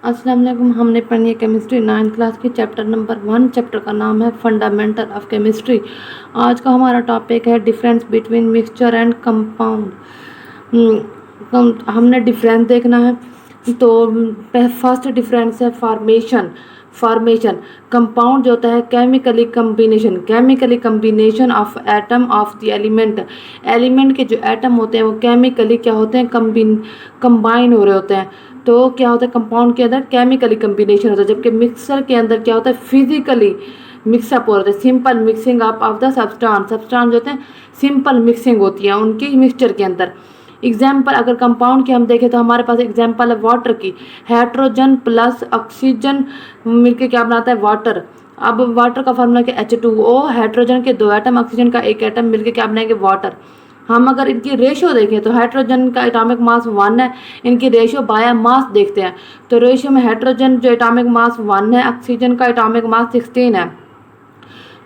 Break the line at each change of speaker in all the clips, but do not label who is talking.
अस्सलाम वालेकुम। हमने पढ़नी है केमिस्ट्री 9th क्लास की चैप्टर नंबर 1। चैप्टर का नाम है फंडामेंटल ऑफ केमिस्ट्री। आज का हमारा टॉपिक है difference between mixture and compound. हमने डिफरेंस देखना है। तो फर्स्ट डिफरेंस है फॉर्मेशन। कंपाउंड जो होता है chemically combination of atom of the element के जो एटम होते हैं वो केमिकली क्या होते हैं, कंबाइन हो रहे होते हैं। तो क्या होता है, कंपाउंड के अंदर केमिकली कम्बिनेशन होता है, जबकि मिक्सर के अंदर क्या होता है, फिजिकली मिक्सअप हो रहा है। Simple mixing up of the substance जो होते हैं सिंपल मिक्सिंग होती है उनकी मिक्सचर के अंदर। एग्जाम्पल अगर कंपाउंड की हम देखें तो हमारे पास एग्जाम्पल है वाटर की। हाइड्रोजन प्लस ऑक्सीजन मिलके क्या बनाता है, वाटर। अब वाटर का फार्मूला क्या, H2O। हाइड्रोजन के 2 एटम, ऑक्सीजन का 1 एटम मिलके क्या बनाएंगे, वाटर। हम अगर इनकी रेशियो देखें तो हाइड्रोजन का एटॉमिक मास 1 है, इनकी रेशियो बाय मास देखते हैं तो रेशियो में हाइड्रोजन जो एटॉमिक मास 1 है, ऑक्सीजन का एटॉमिक मास 16 है।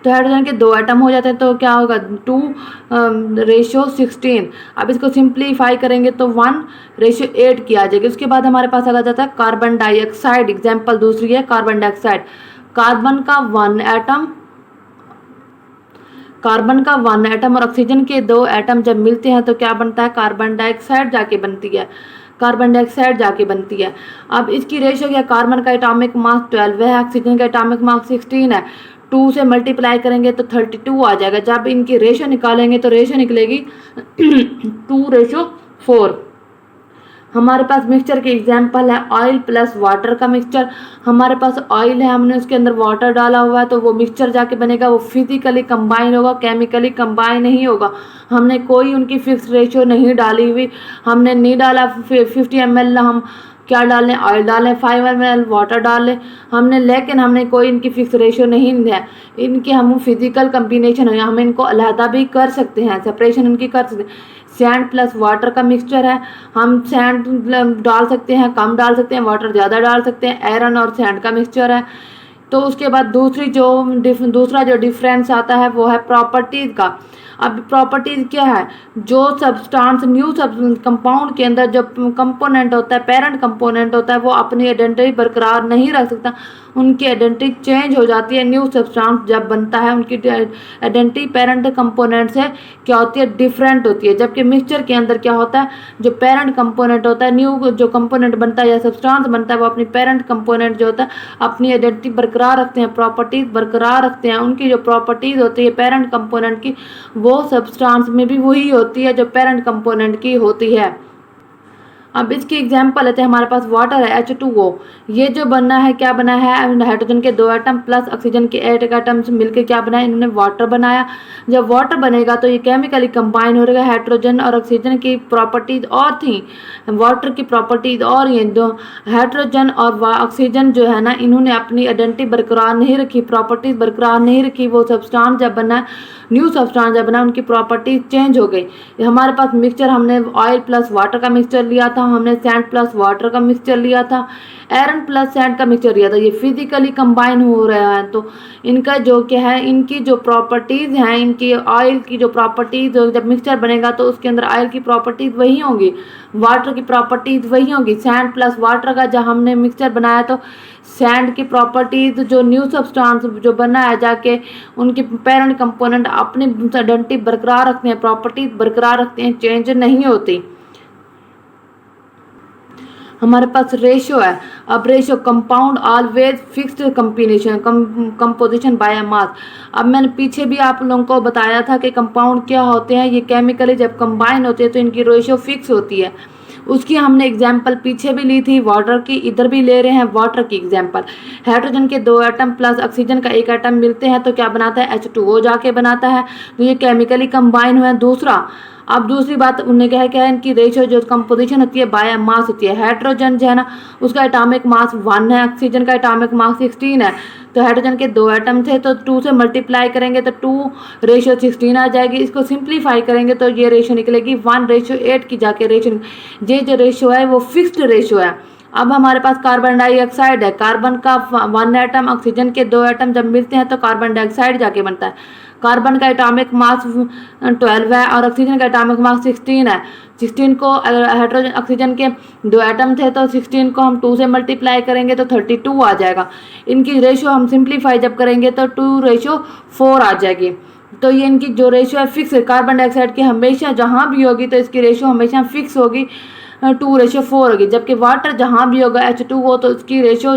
तो हाइड्रोजन के 2 एटम हो जाते हैं तो क्या होगा, 2:16। अब इसको सिंप्लीफाई करेंगे तो 1:8 की आ जाएगी। उसके बाद हमारे पास आ जाता है कार्बन डाइऑक्साइड। एग्जाम्पल दूसरी है कार्बन डाइऑक्साइड। कार्बन का 1 एटम और ऑक्सीजन के 2 एटम जब मिलते हैं तो क्या बनता है, कार्बन डाइऑक्साइड जाके बनती है। अब इसकी रेशियो क्या, कार्बन का एटॉमिक मास 12 है, ऑक्सीजन का एटॉमिक मास 16 है। 2 से मल्टीप्लाई करेंगे तो 32 आ जाएगा। जब इनकी रेशियो निकालेंगे तो रेशियो निकलेगी 2:4। हमारे पास मिक्सचर के एग्जाम्पल है ऑयल प्लस वाटर का मिक्सचर। हमारे पास ऑयल है, हमने उसके अंदर वाटर डाला हुआ है तो वो मिक्सचर जाके बनेगा, वो फिजिकली कंबाइन होगा, केमिकली कंबाइन नहीं होगा। हमने कोई उनकी फिक्स रेशियो नहीं डाली हुई, हमने नहीं डाला 50 ml हम क्या डालें, ऑयल डालें, 5 ml वाटर डालें हमने, लेकिन हमने कोई इनकी फिक्स रेशियो नहीं है। इनके हम फिजिकल कम्बिनेशन है, हम इनको अलहदा भी कर सकते हैं, सेपरेशन इनकी कर सकते हैं। सैंड प्लस वाटर का मिक्सचर है, हम सैंड डाल सकते हैं, कम डाल सकते हैं, वाटर ज़्यादा डाल सकते हैं। आयरन और सैंड का मिक्सचर है। तो उसके बाद दूसरा जो डिफरेंस आता है वो है प्रॉपर्टीज़ का। अब प्रॉपर्टीज़ क्या है, जो कंपाउंड के अंदर जो कंपोनेंट होता है, पेरेंट कंपोनेंट होता है, वो अपनी आइडेंटिटी बरकरार नहीं रख सकता, उनकी आइडेंटिटी चेंज हो जाती है। न्यू सब्सटेंस जब बनता है उनकी आइडेंटिटी पेरेंट कंपोनेंट से क्या होती है, डिफरेंट होती है। जबकि मिक्सचर के अंदर क्या होता है, जो पेरेंट कंपोनेंट होता है, न्यू जो कंपोनेंट बनता है या सब्सटेंस बनता है, वो अपनी पेरेंट कंपोनेंट जो होता है अपनी आइडेंटिटी बरकरार रखते हैं, प्रॉपर्टीज बरकरार रखते हैं। उनकी जो प्रॉपर्टीज होती है पेरेंट कंपोनेंट की, वो सब्सटेंस में भी वही होती है जो पेरेंट कंपोनेंट की होती है। अब इसकी एग्जाम्पल लेते हैं, हमारे पास वाटर है H2O। ये जो बना है, क्या बना है, हाइड्रोजन के 2 एटम प्लस ऑक्सीजन के 8 एटम्स मिलकर क्या बनाया, इन्होंने वाटर बनाया। जब वाटर बनेगा तो ये केमिकली कंबाइन हो रहा है। हाइड्रोजन और ऑक्सीजन की प्रॉपर्टीज और थी, वाटर की प्रॉपर्टीज और ये दो। हाइड्रोजन और ऑक्सीजन जो है ना, इन्होंने अपनी आइडेंटिटी बरकरार नहीं रखी, प्रॉपर्टीज बरकरार नहीं रखी। वो सब्सटेंस जब बना, न्यू सब्सटेंस जब बना, उनकी प्रॉपर्टीज चेंज हो गई। हमारे पास मिक्सचर, हमने ऑयल प्लस वाटर का मिक्सचर लिया था, हमने सैंड प्लस वाटर का मिक्सचर लिया था, आयरन प्लस सैंड का मिक्सचर लिया था। ये फिजिकली कंबाइन हो रहा है तो इनका जो क्या है, इनकी जो प्रॉपर्टीज़ हैं, इनकी ऑयल की जो प्रॉपर्टीज़, जब मिक्सचर बनेगा तो उसके अंदर ऑयल की प्रॉपर्टीज़ वही होंगी, वाटर की प्रॉपर्टीज़ वही होंगी। सैंड प्लस वाटर का जब हमने मिक्सचर बनाया तो सैंड की प्रॉपर्टीज़ जो न्यू सब्सटेंस जो बना है जाके उनके पेरेंट कंपोनेंट अपनी आइडेंटिटी बरकरार रखते हैं, प्रॉपर्टीज बरकरार रखते हैं, चेंज नहीं होती। हमारे पास रेशियो है। अब ratio, compound always fixed composition by mass. अब मैंने पीछे भी आप लोगों को बताया था कि कंपाउंड क्या होते हैं, ये केमिकली जब कंबाइन होते हैं तो इनकी रेशियो फिक्स होती है। उसकी हमने एग्जाम्पल पीछे भी ली थी वाटर की, इधर भी ले रहे हैं वाटर की एग्जाम्पल। हाइड्रोजन के 2 एटम प्लस ऑक्सीजन का 1 एटम मिलते हैं तो क्या बनाता है, H2O जाके बनाता है। तो ये केमिकली कंबाइन हुआ है। अब दूसरी बात उन्हें क्या है, इनकी रेशियो जो कंपोजिशन होती है बाय मास होती है। हाइड्रोजन जो है ना, उसका एटॉमिक मास 1 है, ऑक्सीजन का एटॉमिक मास 16 है। तो हाइड्रोजन के 2 एटम थे तो 2 से मल्टीप्लाई करेंगे तो 2:16 आ जाएगी। इसको सिंप्लीफाई करेंगे तो ये रेशियो निकलेगी 1:8 की जाके रेशियो। ये जो रेशियो है वो फिक्स्ड रेशियो है। अब हमारे पास कार्बन डाइऑक्साइड है, कार्बन का 1 एटम, ऑक्सीजन के 2 एटम जब मिलते हैं तो कार्बन डाइऑक्साइड जाके बनता है। कार्बन का एटॉमिक मास 12 है और ऑक्सीजन का एटॉमिक मास 16 है। 16 को हाइड्रोजन ऑक्सीजन के 2 एटम थे तो 16 को हम 2 से मल्टीप्लाई करेंगे तो 32 आ जाएगा। इनकी रेशियो हम सिंप्लीफाई जब करेंगे तो 2:4 आ जाएगी। तो ये इनकी जो रेशियो है फिक्स है, कार्बन डाइऑक्साइड की हमेशा जहाँ भी होगी तो इसकी रेशियो हमेशा फिक्स होगी, 2:4 होगी। जबकि वाटर जहाँ भी होगा H2O तो उसकी रेशियो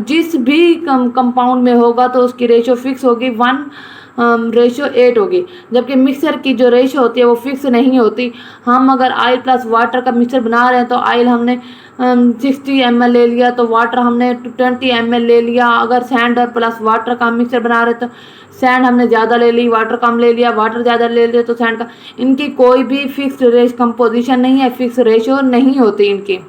जिस भी कंपाउंड में होगा तो उसकी रेशियो फिक्स होगी, 1:8 होगी। जबकि मिक्सर की जो रेशियो होती है वो फिक्स नहीं होती। हम अगर ऑयल प्लस वाटर का मिक्सर बना रहे हैं तो ऑयल हमने 60 ml ले लिया तो वाटर हमने 20 ml ले लिया। अगर सैंड और प्लस वाटर का मिक्सर बना रहे तो सैंड हमने ज़्यादा ले ली, वाटर कम ले लिया, वाटर ज़्यादा ले लिया तो सैंड का। इनकी कोई भी फिक्स कंपोजिशन नहीं है, फिक्स रेशियो नहीं होती इनकी।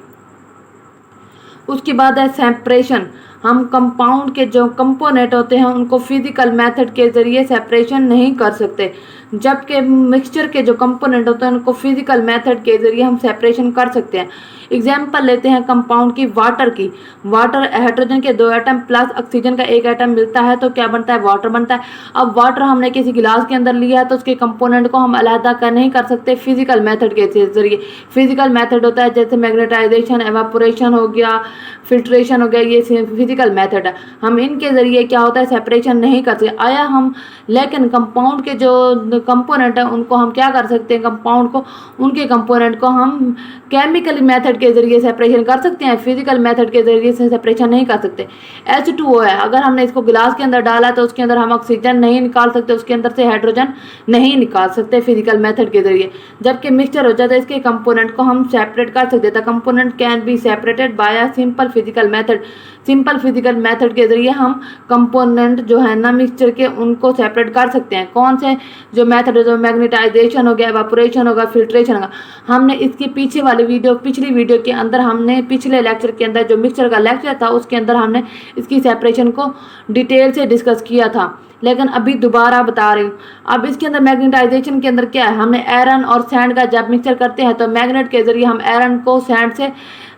उसके बाद है सेपरेशन। हम कंपाउंड के जो कंपोनेंट होते हैं उनको फिजिकल मेथड के ज़रिए सेपरेशन नहीं कर सकते, जबकि मिक्सचर के जो कंपोनेंट होते हैं उनको फिजिकल मेथड के ज़रिए हम सेपरेशन कर सकते हैं। एग्जाम्पल लेते हैं कंपाउंड की, वाटर की। वाटर हाइड्रोजन के 2 एटम प्लस ऑक्सीजन का 1 एटम मिलता है तो क्या बनता है, वाटर बनता है। अब वाटर हमने किसी गिलास के अंदर लिया है तो उसके कंपोनेंट को हम अलहदा कर नहीं कर सकते फिजिकल मेथड के जरिए। फिजिकल मेथड होता है जैसे मैग्नेटाइजेशन, एवापोरेशन हो गया, फिल्ट्रेशन हो गया, ये फिजिकल मेथड है। हम इनके ज़रिए क्या होता है सेपरेशन नहीं कर सकते। आया हम लेकिन कंपाउंड के जो कंपोनेंट है उनको हम क्या कर सकते हैं, कंपाउंड को उनके कंपोनेंट को हम केमिकल मेथड के ज़रिए सेपरेशन कर सकते हैं, फिजिकल मेथड के ज़रिए से सेपरेशन नहीं कर सकते। H2O है, अगर हमने इसको गिलास के अंदर डाला तो उसके अंदर हम ऑक्सीजन नहीं निकाल सकते, उसके अंदर से हाइड्रोजन नहीं निकाल सकते फिजिकल मेथड के ज़रिए। जबकि मिक्सचर हो जाता है इसके कंपोनेंट को हम सेपरेट कर सकते थे। Component can be separated by a simple physical method. Simple physical method के ज़रिए हम कंपोनेंट जो है ना मिक्सचर के उनको सेपरेट कर सकते हैं। कौन से जो मेथड है, जो मैग्नेटाइजेशन हो गया, एवापोरेशन होगा, फिल्ट्रेशन होगा। हमने इसके पीछे वाली पिछली वीडियो के अंदर हमने पिछले लेक्चर के अंदर जो मिक्सचर का लेक्चर था उसके अंदर हमने इसकी सेपरेशन को डिटेल से डिस्कस किया था, लेकिन अभी दोबारा बता रही हूँ। अब इसके अंदर मैग्नेटाइजेशन के अंदर क्या है, हमने आयरन और सैंड का जब मिक्सचर करते हैं तो मैग्नेट के जरिए हम आयरन को सैंड से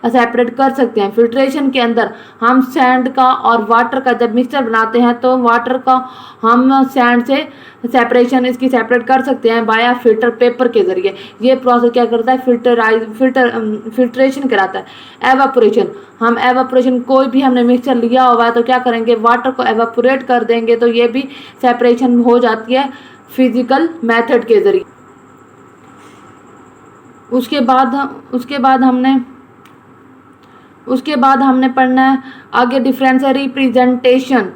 सेपरेट कर सकते हैं। फिल्ट्रेशन के अंदर हम सैंड का और वाटर का जब मिक्सचर बनाते हैं तो वाटर का हम सैंड से सेपरेशन इसकी सेपरेट कर सकते हैं बाया फिल्टर पेपर के ज़रिए। ये प्रोसेस क्या करता है, फिल्ट्रेशन कराता है। एवापोरेशन, हम एवापोरेशन कोई भी हमने मिक्सचर लिया हुआ है तो क्या करेंगे, वाटर को एवापोरेट कर देंगे तो ये भी सेपरेशन हो जाती है फिजिकल मेथड के ज़रिए। उसके बाद हमने पढ़ना है आगे डिफरेंस है representation.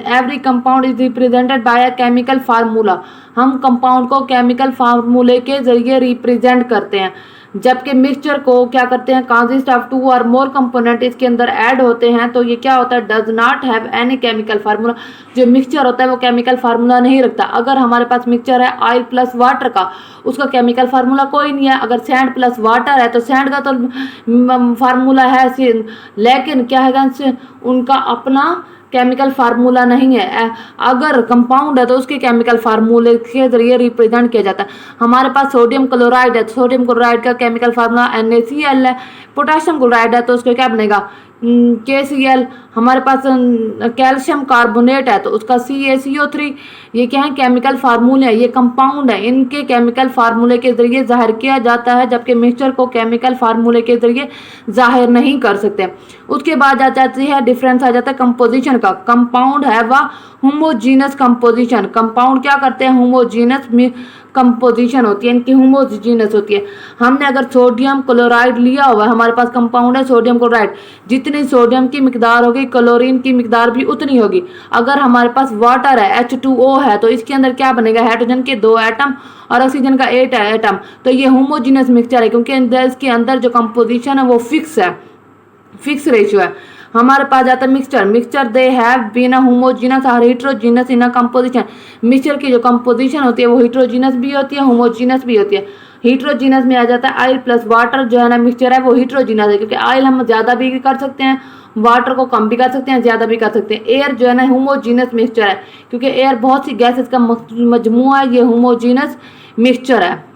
Every compound is represented by a chemical formula. हम कंपाउंड को केमिकल फार्मूले के जरिए रिप्रेजेंट करते हैं, जबकि मिक्सचर को क्या करते हैं, कंसिस्ट ऑफ 2 और मोर कंपोनेंट इसके अंदर ऐड होते हैं तो ये क्या होता है, does not have any chemical formula. जो मिक्सचर होता है वो केमिकल फार्मूला नहीं रखता। अगर हमारे पास मिक्सचर है ऑयल प्लस वाटर का, उसका केमिकल फार्मूला कोई नहीं है। अगर सैंड प्लस वाटर है तो सैंड का तो फार्मूला है, लेकिन क्या है उनका अपना केमिकल फार्मूला नहीं है। अगर कंपाउंड है तो उसके केमिकल फार्मूले के जरिए रिप्रेजेंट किया जाता है। हमारे पास सोडियम क्लोराइड है, सोडियम क्लोराइड का केमिकल फार्मूला NaCl है। पोटाशियम क्लोराइड है तो उसका क्या बनेगा, KCl। हमारे पास कैल्शियम कार्बोनेट है तो उसका CaCO3। ये क्या है, केमिकल फार्मूले हैं, ये कंपाउंड है, इनके केमिकल फार्मूले के जरिए जाहिर किया जाता है, जबकि मिक्सचर को केमिकल फार्मूले के जरिए जाहिर नहीं कर सकते। उसके बाद आ जाती है डिफरेंस आ जाता है कंपोजिशन का। कंपाउंड है वह होमोजीनस कंपोजिशन। कंपाउंड क्या करते हैं, होमोजीनस कंपोजिशन होती है, इनकी होमोजीनस होती है। हमने अगर सोडियम क्लोराइड लिया हुआ है, हमारे पास कंपाउंड है सोडियम क्लोराइड, जितनी सोडियम की मिकदार होगी क्लोरीन की मिकदार भी उतनी होगी। अगर हमारे पास वाटर है H2O है तो इसके अंदर क्या बनेगा, हाइड्रोजन के 2 एटम और ऑक्सीजन का 8 एटम। तो ये होमोजीनस मिक्सचर है क्योंकि इसके अंदर जो कंपोजिशन है वो फिक्स है, फिक्स रेशियो है। हमारे पास जाता है mixture they have been a homogeneous और heterogeneous in a composition. Mixture की जो कंपोजिशन होती है वो हेट्रोजीनस भी होती है, होमोजीनस भी होती है। हेट्रोजीनस में आ जाता है ऑयल प्लस वाटर, जो है ना मिक्सचर है वो हेट्रोजीनस है, क्योंकि ऑयल हम ज़्यादा भी कर सकते हैं, वाटर को कम भी कर सकते हैं, ज़्यादा भी कर सकते हैं। एयर जो है ना होमोजीनस मिक्सचर है, क्योंकि एयर बहुत सी गैसेस का मजमूआ है, ये होमोजीनस मिक्सचर है।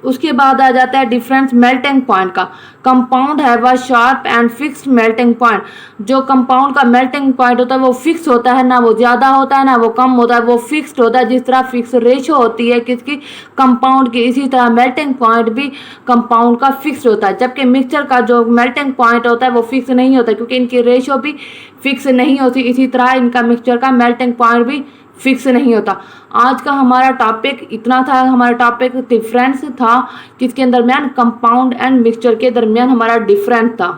उसके बाद आ जाता है डिफरेंस मेल्टिंग पॉइंट का। Compound have a sharp and fixed melting point. जो कंपाउंड का मेल्टिंग पॉइंट होता है वो फिक्स होता है, ना वो ज़्यादा होता है ना वो कम होता है, वो फिक्स्ड होता है। जिस तरह फिक्स रेशो होती है किसकी, कंपाउंड की, इसी तरह मेल्टिंग पॉइंट भी कंपाउंड का फिक्स होता है। जबकि मिक्सचर का जो मेल्टिंग पॉइंट होता है वो फिक्स नहीं होता, क्योंकि इनकी रेशो भी फिक्स नहीं होती। इसी तरह इनका मिक्सचर का मेल्टिंग पॉइंट भी फिक्स नहीं होता। आज का हमारा टॉपिक इतना था। हमारा टॉपिक डिफरेंस था, किसके दरमियान, कंपाउंड एंड मिक्सचर के दरमियान हमारा डिफरेंस था।